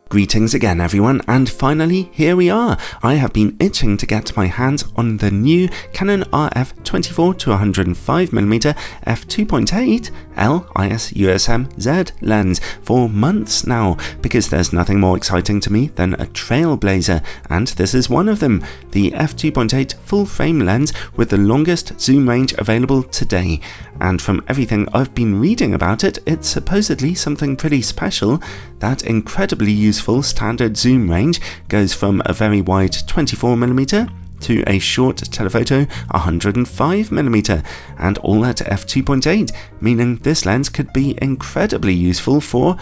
Greetings again everyone, and finally here we are. I have been itching to get my hands on the new Canon RF 24-105mm f2.8 L IS USM Z lens for months now, because there's nothing more exciting to me than a trailblazer, and this is one of them, the f2.8 full frame lens with the longest zoom range available today. And from everything I've been reading about it, it's supposedly something pretty special. That incredibly useful standard zoom range goes from a very wide 24mm to a short telephoto 105mm, and all at f2.8, meaning this lens could be incredibly useful for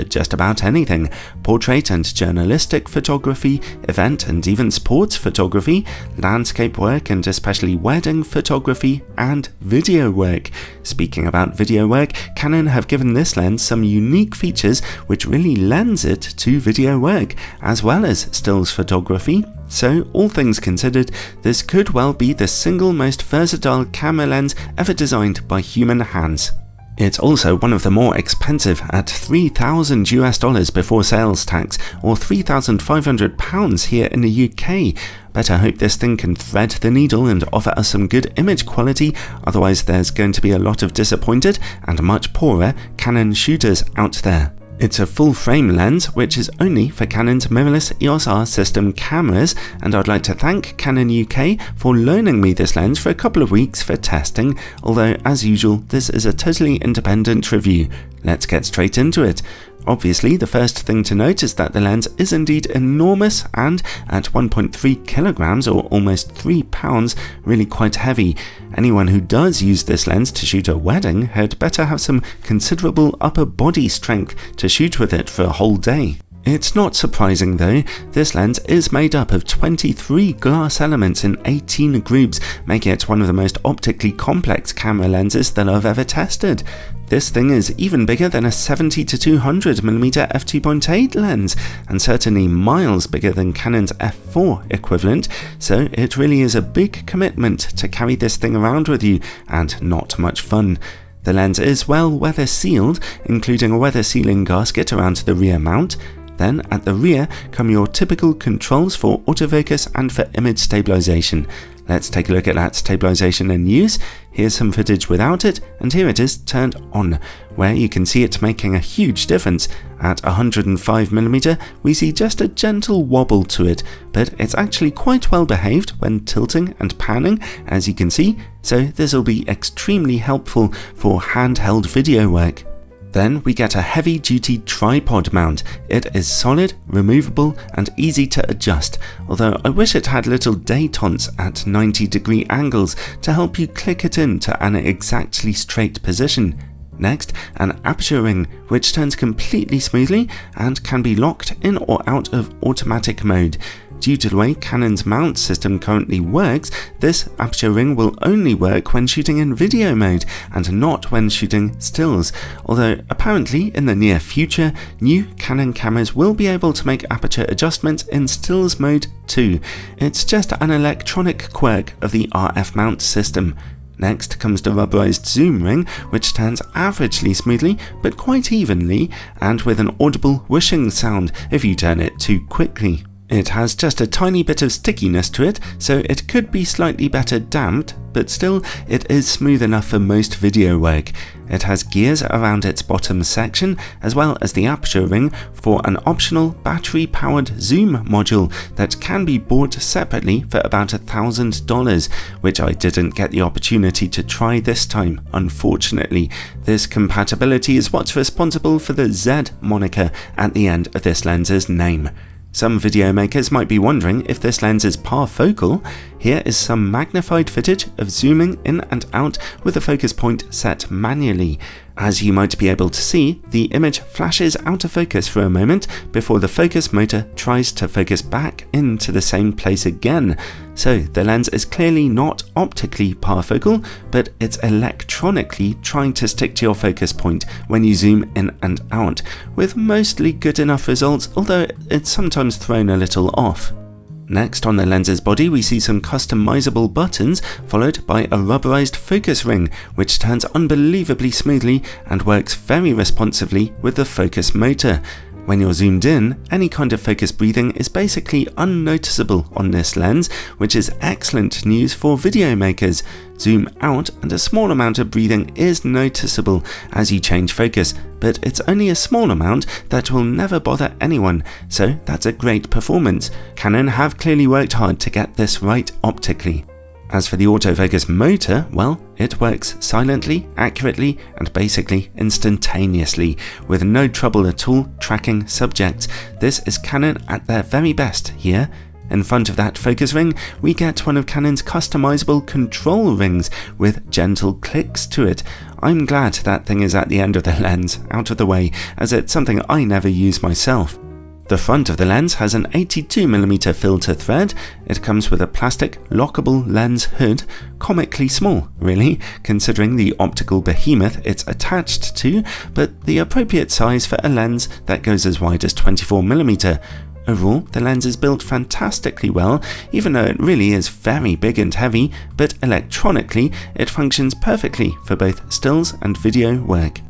just about anything: portrait and journalistic photography, event and even sports photography, landscape work and especially wedding photography, and video work. Speaking about video work, Canon have given this lens some unique features which really lends it to video work, as well as stills photography. So, all things considered, this could well be the single most versatile camera lens ever designed by human hands. It's also one of the more expensive at $3,000 before sales tax, or £3,500 here in the UK. Better hope this thing can thread the needle and offer us some good image quality, otherwise there's going to be a lot of disappointed and much poorer Canon shooters out there. It's a full-frame lens, which is only for Canon's mirrorless EOS R system cameras, and I'd like to thank Canon UK for loaning me this lens for a couple of weeks for testing, although as usual this is a totally independent review. Let's get straight into it. Obviously, the first thing to note is that the lens is indeed enormous and, at 1.3 kilograms or almost 3 pounds, really quite heavy. Anyone who does use this lens to shoot a wedding had better have some considerable upper body strength to shoot with it for a whole day. It's not surprising though, this lens is made up of 23 glass elements in 18 groups, making it one of the most optically complex camera lenses that I've ever tested. This thing is even bigger than a 70-200mm f2.8 lens, and certainly miles bigger than Canon's f4 equivalent, so it really is a big commitment to carry this thing around with you, and not much fun. The lens is well weather sealed, including a weather sealing gasket around the rear mount. Then at the rear come your typical controls for autofocus and for image stabilization. Let's take a look at that stabilization in use. Here's some footage without it, and here it is turned on, where you can see it making a huge difference. At 105mm we see just a gentle wobble to it, but it's actually quite well behaved when tilting and panning, as you can see, so this will be extremely helpful for handheld video work. Then we get a heavy-duty tripod mount. It is solid, removable and easy to adjust, although I wish it had little detents at 90-degree angles to help you click it into an exactly straight position. Next, an aperture ring, which turns completely smoothly and can be locked in or out of automatic mode. Due to the way Canon's mount system currently works, this aperture ring will only work when shooting in video mode and not when shooting stills, although apparently in the near future, new Canon cameras will be able to make aperture adjustments in stills mode too. It's just an electronic quirk of the RF mount system. Next comes the rubberized zoom ring, which turns averagely smoothly but quite evenly, and with an audible whooshing sound if you turn it too quickly. It has just a tiny bit of stickiness to it, so it could be slightly better damped, but still it is smooth enough for most video work. It has gears around its bottom section, as well as the aperture ring for an optional battery-powered zoom module that can be bought separately for about $1,000, which I didn't get the opportunity to try this time, unfortunately. This compatibility is what's responsible for the Z moniker at the end of this lens's name. Some video makers might be wondering if this lens is parfocal. Here is some magnified footage of zooming in and out with the focus point set manually. As you might be able to see, the image flashes out of focus for a moment before the focus motor tries to focus back into the same place again. So the lens is clearly not optically parfocal, but it's electronically trying to stick to your focus point when you zoom in and out, with mostly good enough results, although it's sometimes thrown a little off. Next on the lens's body we see some customizable buttons, followed by a rubberized focus ring, which turns unbelievably smoothly and works very responsively with the focus motor. When you're zoomed in, any kind of focus breathing is basically unnoticeable on this lens, which is excellent news for video makers. Zoom out and a small amount of breathing is noticeable as you change focus, but it's only a small amount that will never bother anyone, so that's a great performance. Canon have clearly worked hard to get this right optically. As for the autofocus motor, well, it works silently, accurately, and basically instantaneously, with no trouble at all tracking subjects. This is Canon at their very best here. In front of that focus ring, we get one of Canon's customizable control rings with gentle clicks to it. I'm glad that thing is at the end of the lens, out of the way, as it's something I never use myself. The front of the lens has an 82mm filter thread. It comes with a plastic lockable lens hood, comically small really, considering the optical behemoth it's attached to, but the appropriate size for a lens that goes as wide as 24mm. Overall, the lens is built fantastically well, even though it really is very big and heavy, but electronically it functions perfectly for both stills and video work.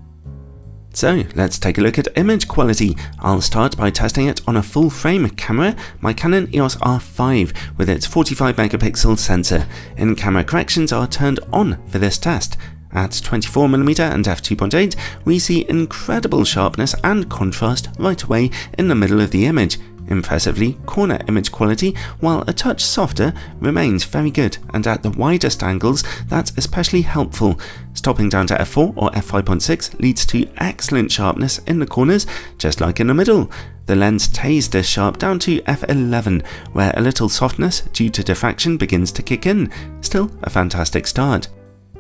So let's take a look at image quality. I'll start by testing it on a full frame camera, my Canon EOS R5 with its 45MP sensor. In-camera corrections are turned on for this test. At 24mm and f2.8, we see incredible sharpness and contrast right away in the middle of the image. Impressively, corner image quality, while a touch softer, remains very good, and at the widest angles, that's especially helpful. Stopping down to f4 or f5.6 leads to excellent sharpness in the corners, just like in the middle. The lens stays this sharp down to f11, where a little softness due to diffraction begins to kick in. Still a fantastic start.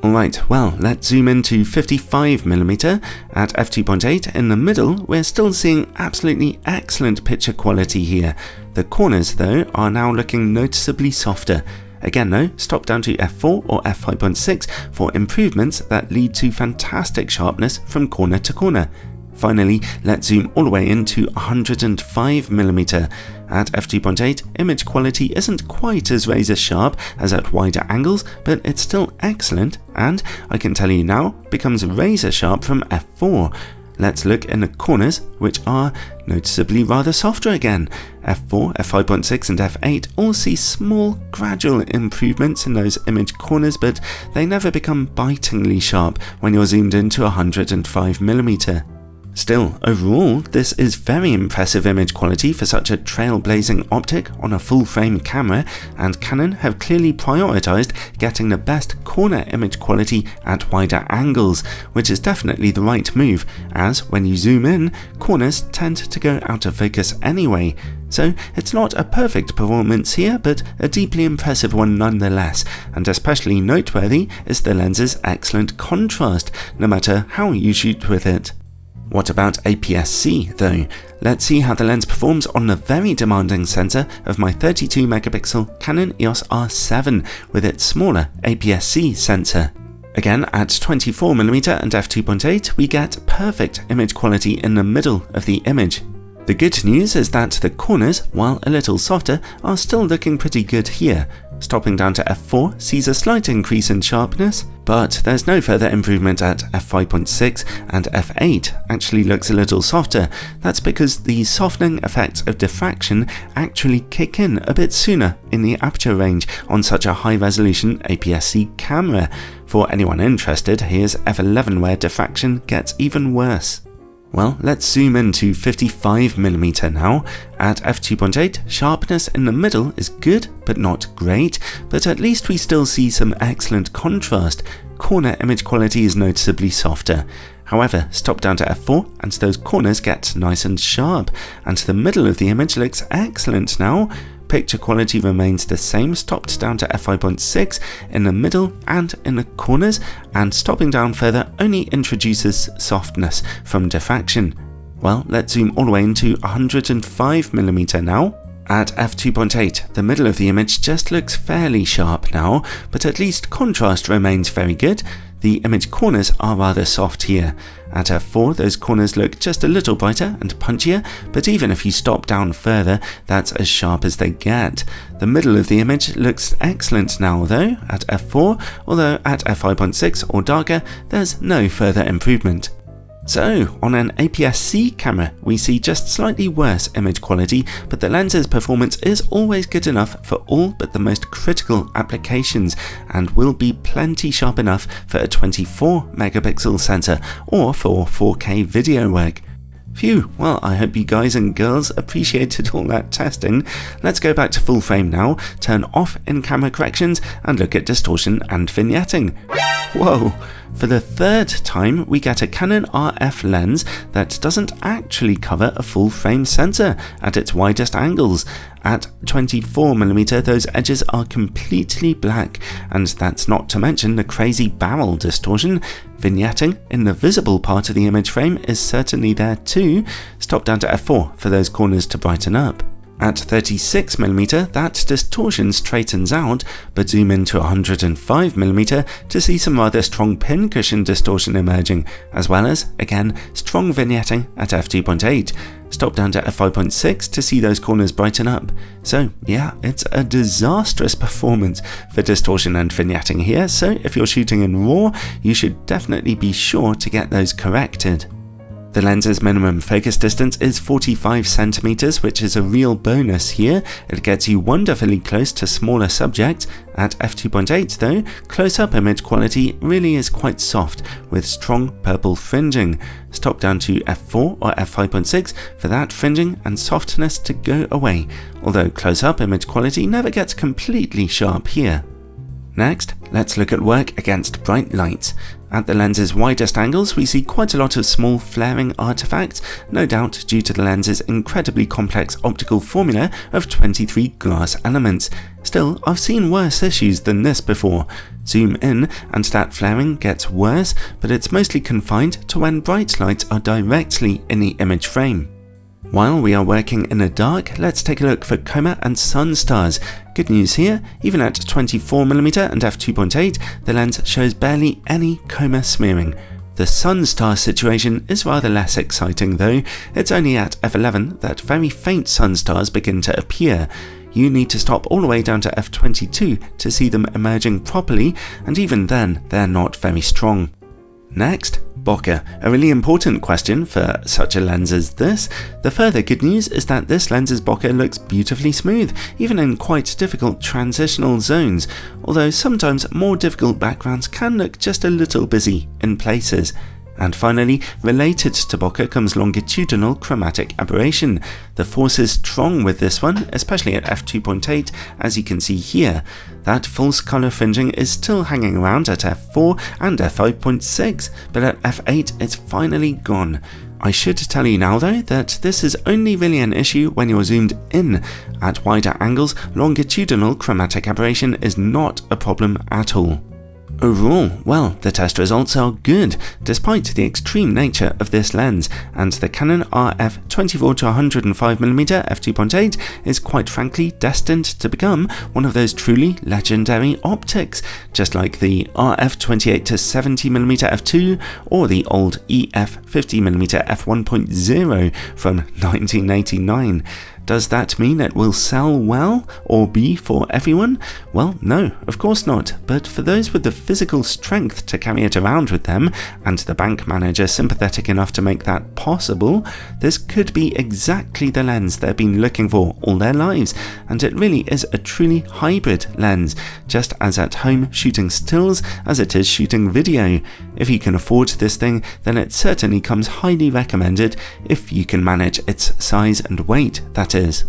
Alright, well, let's zoom into 55mm. At f2.8 in the middle, we're still seeing absolutely excellent picture quality here. The corners, though, are now looking noticeably softer. Again though, stop down to f4 or f5.6 for improvements that lead to fantastic sharpness from corner to corner. Finally, let's zoom all the way into 105mm. At f2.8, image quality isn't quite as razor sharp as at wider angles, but it's still excellent, and I can tell you now, becomes razor sharp from f4. Let's look in the corners, which are noticeably rather softer again. f4, f5.6 and f8 all see small, gradual improvements in those image corners, but they never become bitingly sharp when you're zoomed into 105mm. Still, overall, this is very impressive image quality for such a trailblazing optic on a full-frame camera, and Canon have clearly prioritized getting the best corner image quality at wider angles, which is definitely the right move, as when you zoom in, corners tend to go out of focus anyway. So it's not a perfect performance here, but a deeply impressive one nonetheless, and especially noteworthy is the lens's excellent contrast, no matter how you shoot with it. What about APS-C though? Let's see how the lens performs on the very demanding sensor of my 32MP Canon EOS R7 with its smaller APS-C sensor. Again, at 24mm and f2.8, we get perfect image quality in the middle of the image. The good news is that the corners, while a little softer, are still looking pretty good here. Stopping down to f4 sees a slight increase in sharpness, but there's no further improvement at f5.6, and f8 actually looks a little softer. That's because the softening effects of diffraction actually kick in a bit sooner in the aperture range on such a high-resolution APS-C camera. For anyone interested, here's f11 where diffraction gets even worse. Well, let's zoom into 55mm now. At f2.8, sharpness in the middle is good, but not great, but at least we still see some excellent contrast. Corner image quality is noticeably softer. However, stop down to f4 and those corners get nice and sharp, and the middle of the image looks excellent now. Picture quality remains the same, stopped down to f5.6 in the middle and in the corners, and stopping down further only introduces softness from diffraction. Well, let's zoom all the way into 105mm now. At f2.8, the middle of the image just looks fairly sharp now, but at least contrast remains very good. The image corners are rather soft here. At f4, those corners look just a little brighter and punchier, but even if you stop down further, that's as sharp as they get. The middle of the image looks excellent now though, at f4, although at f5.6 or darker, there's no further improvement. So, on an APS-C camera, we see just slightly worse image quality, but the lens's performance is always good enough for all but the most critical applications, and will be plenty sharp enough for a 24 megapixel sensor or for 4K video work. Phew, well, I hope you guys and girls appreciated all that testing. Let's go back to full frame now, turn off in-camera corrections, and look at distortion and vignetting. Whoa! For the third time, we get a Canon RF lens that doesn't actually cover a full frame sensor at its widest angles. At 24mm, those edges are completely black, and that's not to mention the crazy barrel distortion. Vignetting in the visible part of the image frame is certainly there too. Stop down to f4 for those corners to brighten up. At 36mm, that distortion straightens out, but zoom into 105mm to see some rather strong pincushion distortion emerging, as well as, again, strong vignetting at f2.8. Stop down to f5.6 to see those corners brighten up. So yeah, it's a disastrous performance for distortion and vignetting here, so if you're shooting in RAW, you should definitely be sure to get those corrected. The lens's minimum focus distance is 45cm, which is a real bonus here. It gets you wonderfully close to smaller subjects. At f2.8 though, close-up image quality really is quite soft, with strong purple fringing. Stop down to f4 or f5.6 for that fringing and softness to go away, although close-up image quality never gets completely sharp here. Next, let's look at work against bright lights. At the lens's widest angles, we see quite a lot of small flaring artifacts, no doubt due to the lens's incredibly complex optical formula of 23 glass elements. Still, I've seen worse issues than this before. Zoom in and that flaring gets worse, but it's mostly confined to when bright lights are directly in the image frame. While we are working in the dark, let's take a look for coma and sun stars. Good news here, even at 24mm and f2.8, the lens shows barely any coma smearing. The sun star situation is rather less exciting though. It's only at f11 that very faint sun stars begin to appear. You need to stop all the way down to f22 to see them emerging properly, and even then, they're not very strong. Next, bokeh, a really important question for such a lens as this. The further good news is that this lens's bokeh looks beautifully smooth, even in quite difficult transitional zones, although sometimes more difficult backgrounds can look just a little busy in places. And finally, related to bokeh comes longitudinal chromatic aberration. The force is strong with this one, especially at f2.8, as you can see here. That false color fringing is still hanging around at f4 and f5.6, but at f8 it's finally gone. I should tell you now though that this is only really an issue when you're zoomed in. At wider angles, longitudinal chromatic aberration is not a problem at all. Overall, well, the test results are good, despite the extreme nature of this lens, and the Canon RF 24-105mm f2.8 is quite frankly destined to become one of those truly legendary optics, just like the RF 28-70mm f2 or the old EF 50mm f1.0 from 1989. Does that mean it will sell well or be for everyone? Well, no, of course not, but for those with the physical strength to carry it around with them, and the bank manager sympathetic enough to make that possible, this could be exactly the lens they've been looking for all their lives, and it really is a truly hybrid lens, just as at home shooting stills as it is shooting video. If you can afford this thing, then it certainly comes highly recommended if you can manage its size and weight, that is.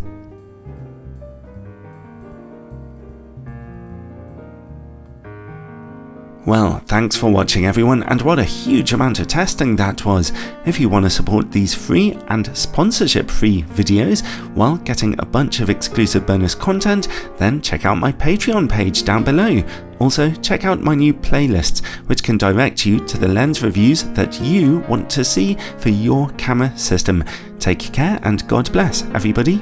Well, thanks for watching everyone, and what a huge amount of testing that was. If you want to support these free and sponsorship-free videos while getting a bunch of exclusive bonus content, then check out my Patreon page down below. Also, check out my new playlists, which can direct you to the lens reviews that you want to see for your camera system. Take care and God bless, everybody.